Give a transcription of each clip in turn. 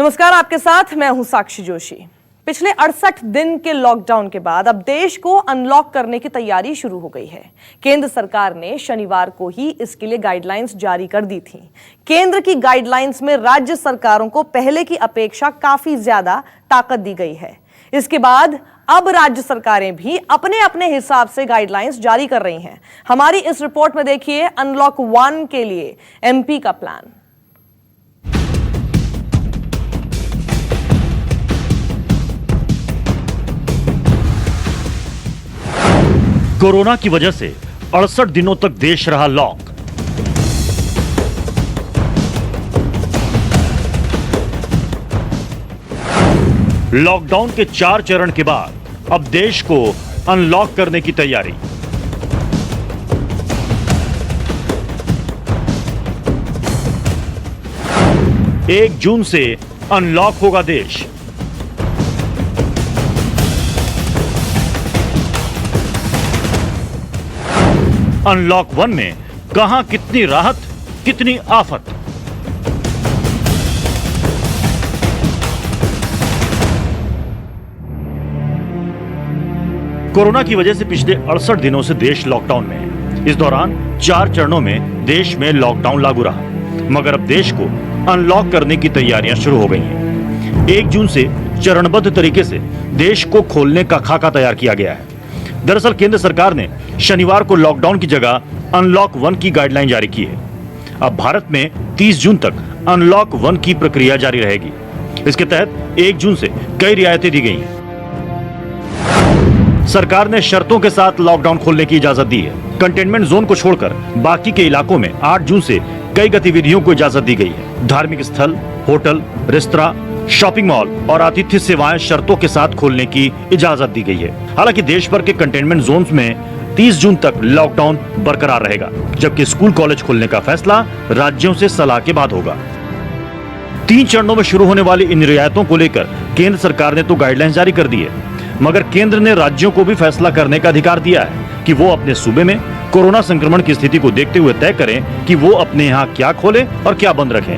नमस्कार, आपके साथ मैं हूं साक्षी जोशी। पिछले 68 दिन के लॉकडाउन के बाद अब देश को अनलॉक करने की तैयारी शुरू हो गई है। केंद्र सरकार ने शनिवार को ही इसके लिए गाइडलाइंस जारी कर दी थी। केंद्र की गाइडलाइंस में राज्य सरकारों को पहले की अपेक्षा काफी ज्यादा ताकत दी गई है। इसके बाद अब राज्य सरकारें भी अपने अपने हिसाब से गाइडलाइंस जारी कर रही हैं। हमारी इस रिपोर्ट में देखिए अनलॉक 1 के लिए एमपी का प्लान। कोरोना की वजह से 68 दिनों तक देश रहा लॉक। लॉकडाउन के 4 चरण के बाद अब देश को अनलॉक करने की तैयारी। एक जून से अनलॉक होगा देश। अनलॉक 1 में कहां कितनी राहत, कितनी आफत। कोरोना की वजह से पिछले 68 दिनों से देश लॉकडाउन में है। इस दौरान 4 चरणों में देश में लॉकडाउन लागू रहा, मगर अब देश को अनलॉक करने की तैयारियां शुरू हो गई हैं। 1 जून से चरणबद्ध तरीके से देश को खोलने का खाका तैयार किया गया है। दरअसल केंद्र सरकार ने शनिवार को लॉकडाउन की जगह अनलॉक 1 की गाइडलाइन जारी की है। अब भारत में 30 जून तक अनलॉक 1 की प्रक्रिया जारी रहेगी। इसके तहत 1 जून से कई रियायतें दी गई हैं। सरकार ने शर्तों के साथ लॉकडाउन खोलने की इजाजत दी है। कंटेनमेंट जोन को छोड़कर बाकी के इलाकों में 8 जून से कई गतिविधियों को इजाजत दी गई है। धार्मिक स्थल, होटल, रेस्तरां, शॉपिंग मॉल और आतिथ्य सेवाएं शर्तों के साथ खोलने की इजाजत दी गई है। हालांकि देश भर के कंटेनमेंट जोन्स में 30 जून तक लॉकडाउन बरकरार रहेगा, जबकि स्कूल कॉलेज खोलने का फैसला राज्यों से सलाह के बाद होगा। 3 चरणों में शुरू होने वाली इन रियायतों को लेकर केंद्र सरकार ने तो गाइडलाइंस जारी कर दी है, मगर केंद्र ने राज्यों को भी फैसला करने का अधिकार दिया है कि वो अपने सूबे में कोरोना संक्रमण की स्थिति को देखते हुए तय करें कि वो अपने यहाँ क्या खोले और क्या बंद रखें।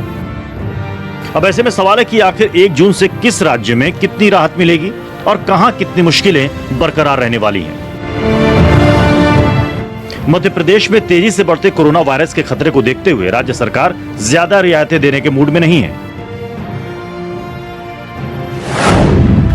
अब ऐसे में सवाल है कि आखिर 1 जून से किस राज्य में कितनी राहत मिलेगी और कहां कितनी मुश्किलें बरकरार रहने वाली हैं। मध्य प्रदेश में तेजी से बढ़ते कोरोना वायरस के खतरे को देखते हुए राज्य सरकार ज्यादा रियायतें देने के मूड में नहीं है।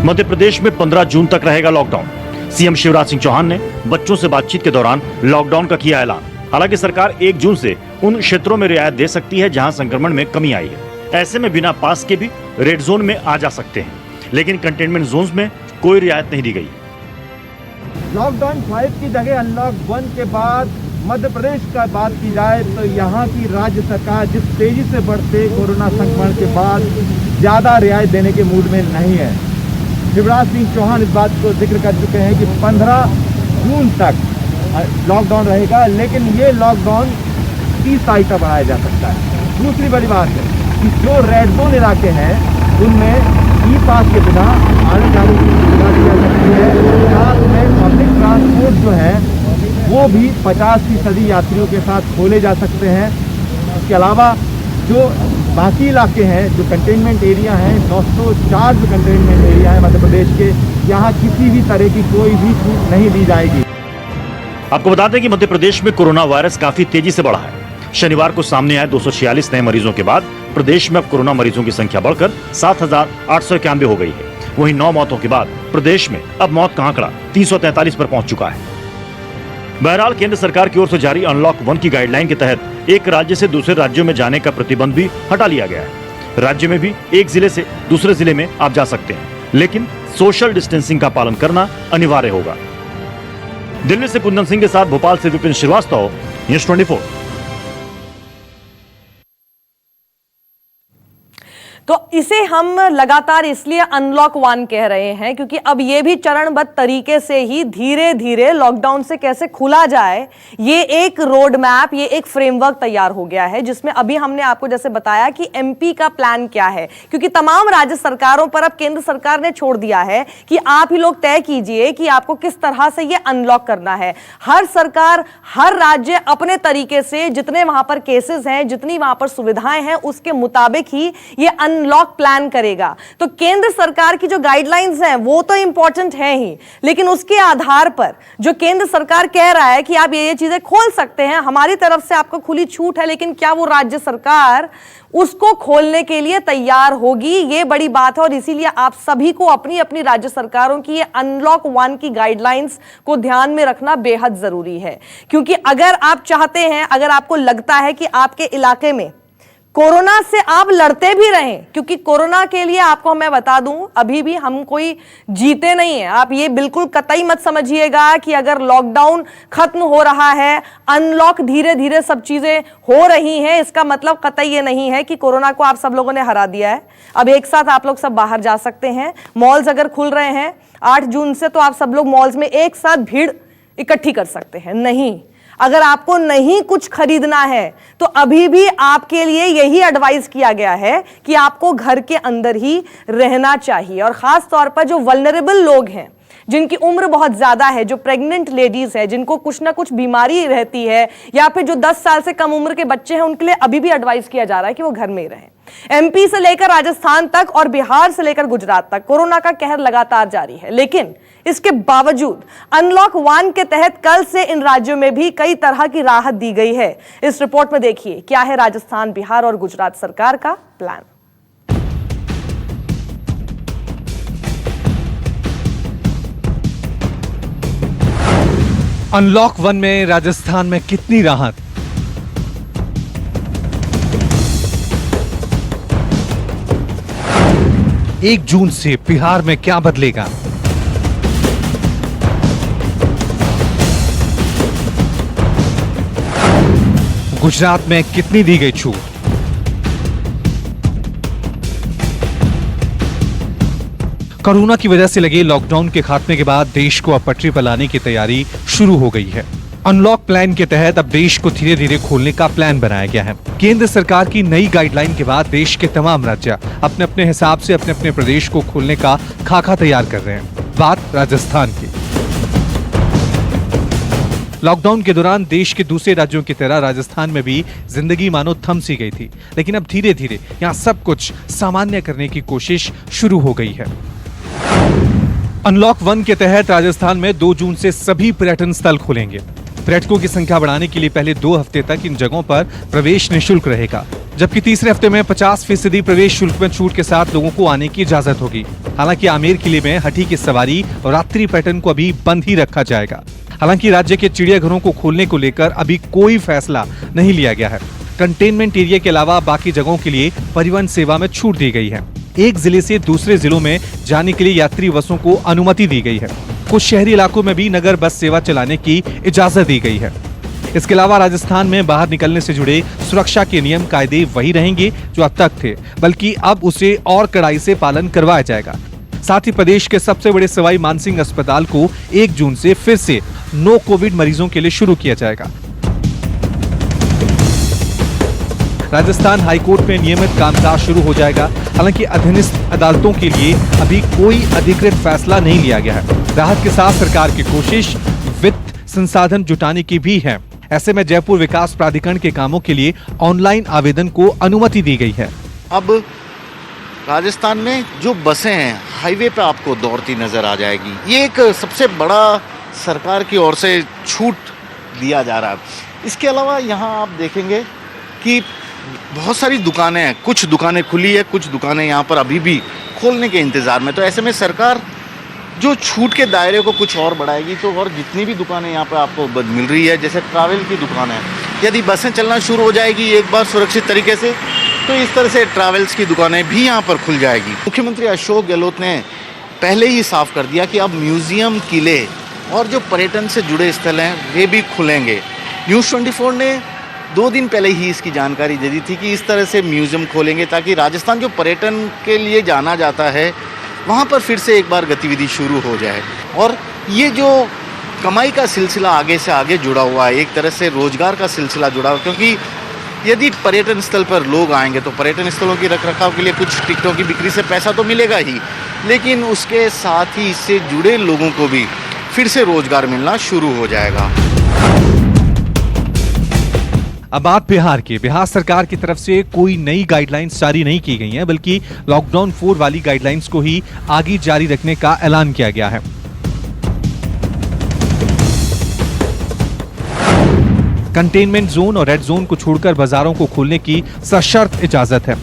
मध्य प्रदेश में 15 जून तक रहेगा लॉकडाउन। सीएम शिवराज सिंह चौहान ने बच्चों से बातचीत के दौरान लॉकडाउन का किया ऐलान। हालांकि सरकार 1 जून से उन क्षेत्रों में रियायत दे सकती है जहां संक्रमण में कमी आई है। ऐसे में बिना पास के भी रेड जोन में आ जा सकते हैं, लेकिन कंटेनमेंट जोन्स में कोई रियायत नहीं दी गई। लॉकडाउन 5 की जगह अनलॉक 1 के बाद मध्य प्रदेश का बात की जाए तो यहाँ की राज्य सरकार जिस तेजी से बढ़ते कोरोना संक्रमण के बाद ज़्यादा रियायत देने के मूड में नहीं है। शिवराज सिंह चौहान इस बात को जिक्र कर चुके हैं कि 15 जून तक लॉकडाउन रहेगा, लेकिन ये लॉकडाउन 30 तारीख तक बढ़ाया जा सकता है। दूसरी बड़ी बात है कि जो रेड जोन इलाके हैं उनमें ई पास के बिना आने जाने की सुविधा दी जा सकती है। साथ में पब्लिक ट्रांसपोर्ट जो है वो भी 50% यात्रियों के साथ खोले जा सकते हैं। इसके अलावा जो बाकी इलाके हैं, जो कंटेनमेंट एरिया हैं, 904 जो कंटेनमेंट एरिया है मध्य प्रदेश के, यहाँ किसी भी तरह की कोई भी छूट नहीं दी जाएगी। आपको बता दें कि मध्य प्रदेश में कोरोना वायरस काफी तेजी से बढ़ा है। शनिवार को सामने आए 246 नए मरीजों के बाद प्रदेश में अब कोरोना मरीजों की संख्या बढ़कर 7,891 हो गई है। वहीं 9 मौतों के बाद प्रदेश में अब मौत का आंकड़ा 343 पर पहुंच चुका है। बहरहाल केंद्र सरकार की ओर से जारी अनलॉक 1 की गाइडलाइन के तहत एक राज्य से दूसरे राज्यों में जाने का प्रतिबंध भी हटा लिया गया है। राज्य में भी एक जिले से दूसरे जिले में आप जा सकते हैं, लेकिन सोशल डिस्टेंसिंग का पालन करना अनिवार्य होगा। दिल्ली से कुंदन सिंह के साथ भोपाल से विपिन श्रीवास्तव, न्यूज़ 24। तो इसे हम लगातार इसलिए अनलॉक 1 कह रहे हैं क्योंकि अब ये भी चरणबद्ध तरीके से ही धीरे धीरे लॉकडाउन से कैसे खुला जाए, ये एक रोड मैप, ये एक फ्रेमवर्क तैयार हो गया है, जिसमें अभी हमने आपको जैसे बताया कि एमपी का प्लान क्या है। क्योंकि तमाम राज्य सरकारों पर अब केंद्र सरकार ने छोड़ दिया है कि आप ही लोग तय कीजिए कि आपको किस तरह से ये अनलॉक करना है। हर सरकार, हर राज्य अपने तरीके से जितने वहां पर केसेस हैं, जितनी वहां पर सुविधाएं हैं, उसके मुताबिक ही ये अनलॉक प्लान करेगा। तो केंद्र सरकार की जो गाइडलाइंस हैं वो तो इंपॉर्टेंट है ही, लेकिन उसके आधार पर जो केंद्र सरकार कह रहा है कि आप ये चीजें खोल सकते हैं, हमारी तरफ से आपको खुली छूट है, लेकिन क्या वो राज्य सरकार उसको खोलने के लिए तैयार होगी, ये बड़ी बात है। और इसीलिए आप सभी को अपनी अपनी राज्य सरकारों की ये अनलॉक 1 की गाइडलाइंस को ध्यान में रखना बेहद जरूरी है। क्योंकि अगर आप चाहते हैं, अगर आपको लगता है कि आपके इलाके में कोरोना से आप लड़ते भी रहें, क्योंकि कोरोना के लिए आपको मैं बता दूं अभी भी हम कोई जीते नहीं है। आप ये बिल्कुल कतई मत समझिएगा कि अगर लॉकडाउन खत्म हो रहा है, अनलॉक धीरे धीरे सब चीजें हो रही हैं, इसका मतलब कतई ये नहीं है कि कोरोना को आप सब लोगों ने हरा दिया है। अब एक साथ आप लोग सब बाहर जा सकते हैं, मॉल्स अगर खुल रहे हैं 8 जून से, तो आप सब लोग मॉल्स में एक साथ भीड़ इकट्ठी कर सकते हैं। नहीं, अगर आपको नहीं कुछ खरीदना है तो अभी भी आपके लिए यही एडवाइस किया गया है कि आपको घर के अंदर ही रहना चाहिए। और खास तौर पर जो वल्नरेबल लोग हैं, जिनकी उम्र बहुत ज्यादा है, जो प्रेग्नेंट लेडीज है, जिनको कुछ ना कुछ बीमारी रहती है, या फिर जो 10 साल से कम उम्र के बच्चे हैं, उनके लिए अभी भी एडवाइस किया जा रहा है कि वो घर में ही रहें। एमपी से लेकर राजस्थान तक और बिहार से लेकर गुजरात तक कोरोना का कहर लगातार जारी है, लेकिन इसके बावजूद अनलॉक 1 के तहत कल से इन राज्यों में भी कई तरह की राहत दी गई है। इस रिपोर्ट में देखिए क्या है राजस्थान, बिहार और गुजरात सरकार का प्लान। अनलॉक 1 में राजस्थान में कितनी राहत? एक जून से बिहार में क्या बदलेगा? गुजरात में कितनी दी गई छूट? कोरोना की वजह से लगे लॉकडाउन के खात्मे के बाद देश को अब पटरी पर लाने की तैयारी शुरू हो गई है। अनलॉक प्लान के तहत अब देश को धीरे धीरे खोलने का प्लान बनाया गया है। केंद्र सरकार की नई गाइडलाइन के बाद देश के तमाम राज्य अपने अपने हिसाब से अपने अपने प्रदेश को खोलने का खाका तैयार कर रहे हैं। बात राजस्थान की। लॉकडाउन के दौरान देश के दूसरे राज्यों की तरह राजस्थान में भी जिंदगी मानो थम सी गई थी, लेकिन अब धीरे धीरे यहाँ सब कुछ सामान्य करने की कोशिश शुरू हो गई है। अनलॉक 1 के तहत राजस्थान में 2 जून से सभी पर्यटन स्थल खुलेंगे। पर्यटकों की संख्या बढ़ाने के लिए पहले 2 हफ्ते तक इन जगहों पर प्रवेश निःशुल्क रहेगा, जबकि तीसरे हफ्ते में 50% प्रवेश शुल्क में छूट के साथ लोगों को आने की इजाजत होगी। हालांकि आमेर किले में हठी की सवारी और रात्रि पर्यटन को अभी बंद ही रखा जाएगा। हालांकि राज्य के चिड़ियाघरों को खोलने को लेकर अभी कोई फैसला नहीं लिया गया है। कंटेनमेंट एरिया के अलावा बाकी जगहों के लिए परिवहन सेवा में छूट दी गई है। एक जिले से दूसरे जिलों में जाने के लिए यात्री बसों को अनुमति दी गई है। कुछ शहरी इलाकों में भी नगर बस सेवा चलाने की इजाजत दी गई है। इसके अलावा राजस्थान में बाहर निकलने से जुड़े सुरक्षा के नियम कायदे वही रहेंगे जो अब तक थे, बल्कि अब उसे और कड़ाई से पालन करवाया जाएगा। साथ ही प्रदेश के सबसे बड़े सवाई मानसिंह अस्पताल को 1 जून से फिर से नो कोविड मरीजों के लिए शुरू किया जाएगा। राजस्थान हाईकोर्ट में नियमित कामकाज शुरू हो जाएगा। हालांकि अधीनस्थ अदालतों के लिए अभी कोई अधिकृत फैसला नहीं लिया गया है। राहत के साथ सरकार की कोशिश वित्त संसाधन जुटाने की भी है। ऐसे में जयपुर विकास प्राधिकरण के कामों के लिए ऑनलाइन आवेदन को अनुमति दी गई है। अब राजस्थान में जो बसें हैं हाईवे पे आपको दौड़ती नजर आ जाएगी। ये एक सबसे बड़ा सरकार की ओर से छूट दिया जा रहा है। इसके अलावा यहाँ आप देखेंगे कि बहुत सारी दुकानें हैं, कुछ दुकानें खुली है, कुछ दुकानें यहाँ पर अभी भी खोलने के इंतज़ार में। तो ऐसे में सरकार जो छूट के दायरे को कुछ और बढ़ाएगी, तो और जितनी भी दुकानें यहाँ पर आपको मिल रही है, जैसे ट्रैवल की दुकान है, यदि बसें चलना शुरू हो जाएगी एक बार सुरक्षित तरीके से, तो इस तरह से ट्रैवल्स की दुकानें भी यहाँ पर खुल जाएगी। मुख्यमंत्री अशोक गहलोत ने पहले ही साफ कर दिया कि अब म्यूजियम, किले और जो पर्यटन से जुड़े स्थल हैं वे भी खुलेंगे। न्यूज़ 24 ने 2 दिन पहले ही इसकी जानकारी दे दी थी कि इस तरह से म्यूजियम खोलेंगे, ताकि राजस्थान जो पर्यटन के लिए जाना जाता है वहाँ पर फिर से एक बार गतिविधि शुरू हो जाए। और ये जो कमाई का सिलसिला आगे से आगे जुड़ा हुआ है, एक तरह से रोजगार का सिलसिला जुड़ा हुआ, क्योंकि यदि पर्यटन स्थल पर लोग आएंगे तो पर्यटन स्थलों की रखरखाव के लिए कुछ टिकटों की बिक्री से पैसा तो मिलेगा ही, लेकिन उसके साथ ही इससे जुड़े लोगों को भी फिर से रोजगार मिलना शुरू हो जाएगा। अब बात बिहार की। बिहार सरकार की तरफ से कोई नई गाइडलाइंस जारी नहीं की गई हैं, बल्कि लॉकडाउन 4 वाली गाइडलाइंस को ही आगे जारी रखने का ऐलान किया गया है। कंटेनमेंट जोन और रेड जोन को छोड़कर बाजारों को खोलने की सशर्त इजाजत है।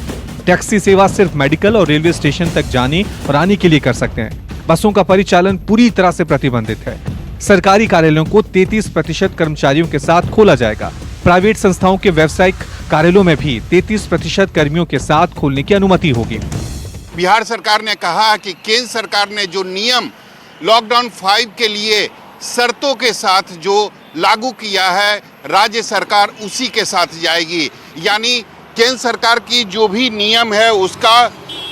टैक्सी सेवा सिर्फ मेडिकल और रेलवे स्टेशन तक जाने और आने के लिए कर सकते हैं। बसों का परिचालन पूरी तरह से प्रतिबंधित है। सरकारी कार्यालयों को 33% कर्मचारियों के साथ खोला जाएगा। प्राइवेट संस्थाओं के व्यावसायिक कार्यालयों में भी 33% कर्मियों के साथ खोलने की अनुमति होगी। बिहार सरकार ने कहा कि केंद्र सरकार ने जो नियम लॉकडाउन 5 के लिए शर्तों के साथ जो लागू किया है, राज्य सरकार उसी के साथ जाएगी। यानी केंद्र सरकार की जो भी नियम है उसका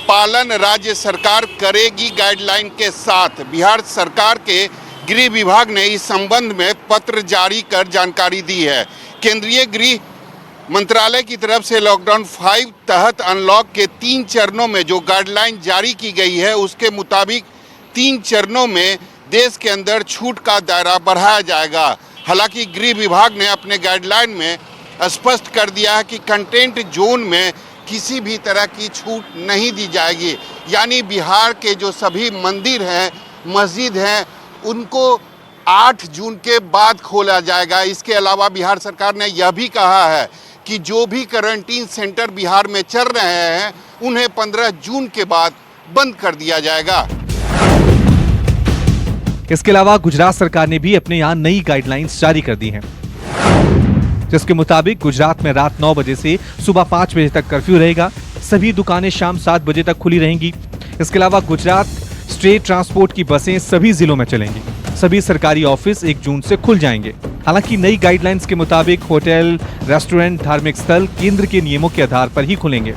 पालन राज्य सरकार करेगी गाइडलाइन के साथ। बिहार सरकार के गृह विभाग ने इस संबंध में पत्र जारी कर जानकारी दी है। केंद्रीय गृह मंत्रालय की तरफ से लॉकडाउन 5 तहत अनलॉक के 3 चरणों में जो गाइडलाइन जारी की गई है, उसके मुताबिक 3 चरणों में देश के अंदर छूट का दायरा बढ़ाया जाएगा। हालांकि गृह विभाग ने अपने गाइडलाइन में स्पष्ट कर दिया है कि कंटेंट जोन में किसी भी तरह की छूट नहीं दी जाएगी। यानी बिहार के जो सभी मंदिर हैं, मस्जिद हैं, उनको 8 जून के बाद खोला जाएगा। इसके अलावा बिहार सरकार ने यह भी कहा है कि जो भी क्वारंटीन सेंटर बिहार में चल रहे हैं उन्हें 15 जून के बाद बंद कर दिया जाएगा। इसके अलावा गुजरात सरकार ने भी अपने यहाँ नई गाइडलाइंस जारी कर दी हैं, जिसके मुताबिक गुजरात में रात 9 बजे से सुबह 5 बजे तक कर्फ्यू रहेगा। सभी दुकानें शाम 7 बजे तक खुली रहेंगी। इसके अलावा गुजरात स्टेट ट्रांसपोर्ट की बसें सभी जिलों में चलेंगी। सभी सरकारी ऑफिस 1 जून से खुल जाएंगे। हालांकि नई गाइडलाइंस के मुताबिक होटल, रेस्टोरेंट, धार्मिक स्थल केंद्र के नियमों के आधार पर ही खुलेंगे।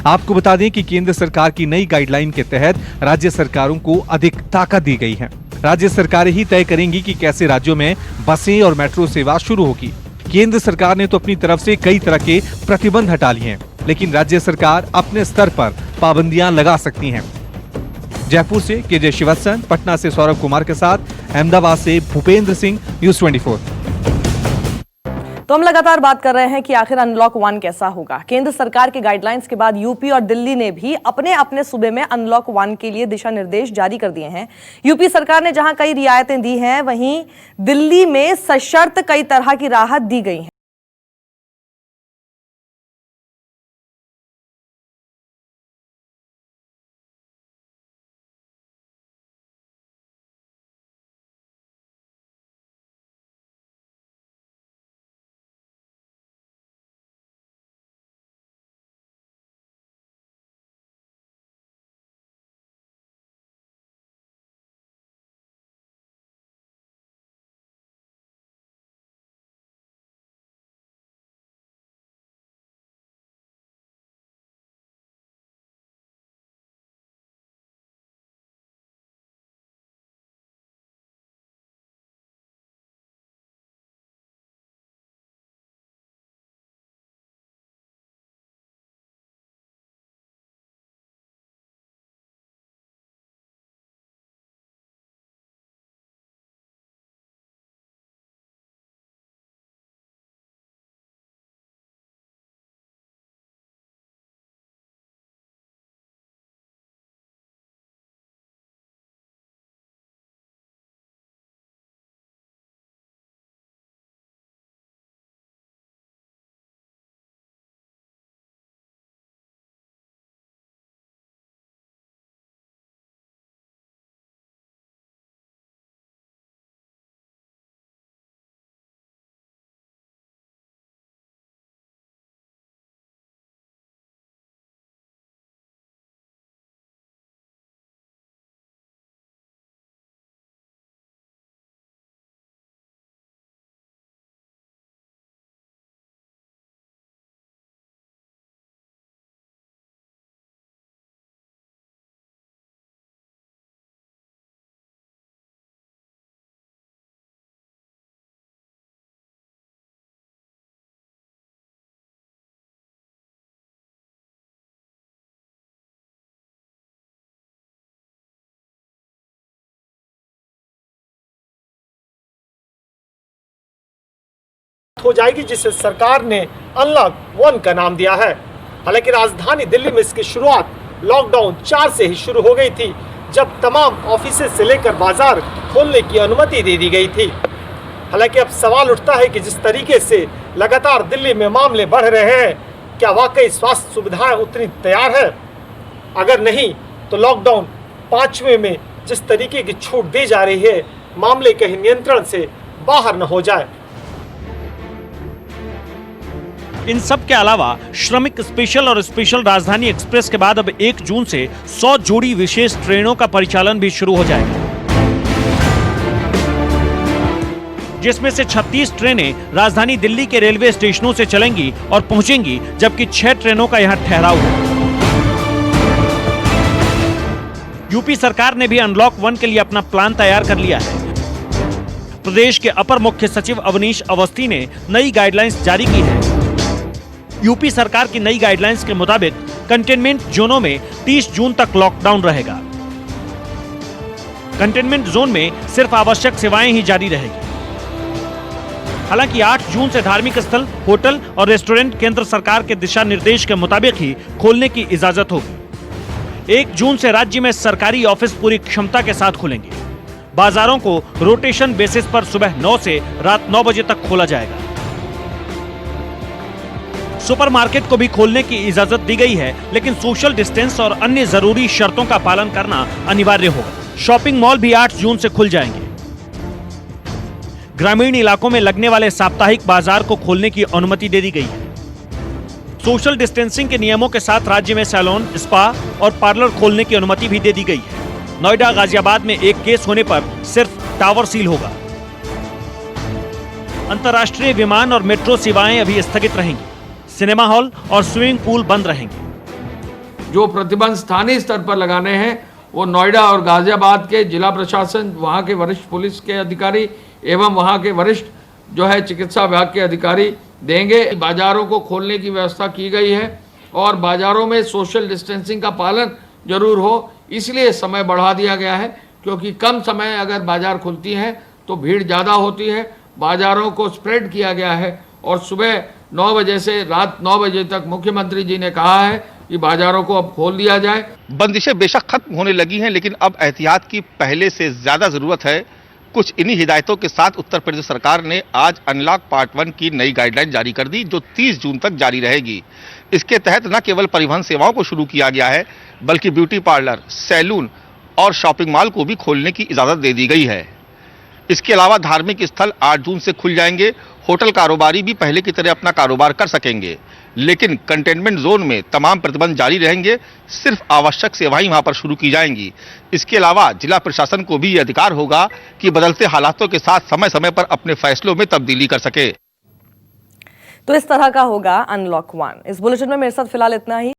आपको बता दें कि केंद्र सरकार की नई गाइडलाइन के तहत राज्य सरकारों को अधिक ताकत दी गई है। राज्य सरकारें ही तय करेंगी कि कैसे राज्यों में बसें और मेट्रो सेवा शुरू होगी। केंद्र सरकार ने तो अपनी तरफ से कई तरह के प्रतिबंध हटा लिए हैं, लेकिन राज्य सरकार अपने स्तर पर पाबंदियां लगा सकती हैं। जयपुर से केजे शिवत्सन, पटना से सौरभ कुमार के साथ, अहमदाबाद से भूपेंद्र सिंह, न्यूज़ 24। तो हम लगातार बात कर रहे हैं कि आखिर अनलॉक 1 कैसा होगा। केंद्र सरकार के गाइडलाइंस के बाद यूपी और दिल्ली ने भी अपने अपने सूबे में अनलॉक 1 के लिए दिशा निर्देश जारी कर दिए हैं। यूपी सरकार ने जहां कई रियायतें दी हैं, वहीं दिल्ली में सशर्त कई तरह की राहत दी गई है। हो जाएगी, जिससे सरकार ने अनलॉक 1 का नाम दिया है। हालांकि राजधानी दिल्ली में इसकी शुरुआत लॉकडाउन 4 से ही शुरू हो गई थी, जब तमाम ऑफिस से लेकर बाजार खोलने की अनुमति दे दी गई थी। हालांकि अब सवाल उठता है कि जिस तरीके से लगातार दिल्ली में मामले बढ़ रहे हैं, क्या वाकई स्वास्थ्य सुविधाएं उतनी तैयार है? अगर नहीं तो लॉकडाउन 5वें में जिस तरीके की छूट दी जा रही है, मामले कहीं नियंत्रण से बाहर न हो जाए। इन सब के अलावा श्रमिक स्पेशल और स्पेशल राजधानी एक्सप्रेस के बाद अब 1 जून से 100 जोड़ी विशेष ट्रेनों का परिचालन भी शुरू हो जाएगा, जिसमें से 36 ट्रेनें राजधानी दिल्ली के रेलवे स्टेशनों से चलेंगी और पहुंचेंगी, जबकि 6 ट्रेनों का यहां ठहराव है। यूपी सरकार ने भी अनलॉक 1 के लिए अपना प्लान तैयार कर लिया है। प्रदेश के अपर मुख्य सचिव अवनीश अवस्थी ने नई गाइडलाइंस जारी की है। यूपी सरकार की नई गाइडलाइंस के मुताबिक कंटेनमेंट जोनों में 30 जून तक लॉकडाउन रहेगा। कंटेनमेंट जोन में सिर्फ आवश्यक सेवाएं ही जारी रहेगी। हालांकि 8 जून से धार्मिक स्थल, होटल और रेस्टोरेंट केंद्र सरकार के दिशा निर्देश के मुताबिक ही खोलने की इजाजत होगी। 1 जून से राज्य में सरकारी ऑफिस पूरी क्षमता के साथ खुलेंगे। बाजारों को रोटेशन बेसिस पर सुबह 9 से रात 9 बजे तक खोला जाएगा। सुपरमार्केट को भी खोलने की इजाजत दी गई है, लेकिन सोशल डिस्टेंस और अन्य जरूरी शर्तों का पालन करना अनिवार्य होगा। शॉपिंग मॉल भी 8 जून से खुल जाएंगे। ग्रामीण इलाकों में लगने वाले साप्ताहिक बाजार को खोलने की अनुमति दे दी गई है। सोशल डिस्टेंसिंग के नियमों के साथ राज्य में सैलून, स्पा और पार्लर खोलने की अनुमति भी दे दी गई है। नोएडा, गाजियाबाद में एक केस होने पर सिर्फ टावर सील होगा। अंतर्राष्ट्रीय विमान और मेट्रो सेवाएं अभी स्थगित रहेंगी। सिनेमा हॉल और स्विमिंग पूल बंद रहेंगे। जो प्रतिबंध स्थानीय स्तर पर लगाने हैं वो नोएडा और गाजियाबाद के जिला प्रशासन, वहाँ के वरिष्ठ पुलिस के अधिकारी एवं वहाँ के वरिष्ठ जो है चिकित्सा विभाग के अधिकारी देंगे। बाजारों को खोलने की व्यवस्था की गई है और बाजारों में सोशल डिस्टेंसिंग का पालन जरूर हो, इसलिए समय बढ़ा दिया गया है, क्योंकि कम समय अगर बाजार खुलती हैं तो भीड़ ज़्यादा होती है। बाजारों को स्प्रेड किया गया है और सुबह 9 बजे से रात 9 बजे तक मुख्यमंत्री जी ने कहा है कि बाजारों को अब खोल दिया जाए। बंदिशें बेशक खत्म होने लगी हैं, लेकिन अब एहतियात की पहले से ज्यादा जरूरत है। कुछ इन्हीं हिदायतों के साथ उत्तर प्रदेश सरकार ने आज अनलॉक पार्ट 1 की नई गाइडलाइन जारी कर दी, जो 30 जून तक जारी रहेगी। इसके तहत न केवल परिवहन सेवाओं को शुरू किया गया है, बल्कि ब्यूटी पार्लर, सैलून और शॉपिंग मॉल को भी खोलने की इजाजत दे दी गई है। इसके अलावा धार्मिक स्थल 8 जून से खुल जाएंगे। होटल कारोबारी भी पहले की तरह अपना कारोबार कर सकेंगे, लेकिन कंटेनमेंट जोन में तमाम प्रतिबंध जारी रहेंगे। सिर्फ आवश्यक सेवाएं वहां पर शुरू की जाएंगी। इसके अलावा जिला प्रशासन को भी यह अधिकार होगा कि बदलते हालातों के साथ समय समय पर अपने फैसलों में तब्दीली कर सके। तो इस तरह का होगा अनलॉक 1। इस बुलेटिन में मेरे साथ फिलहाल इतना ही।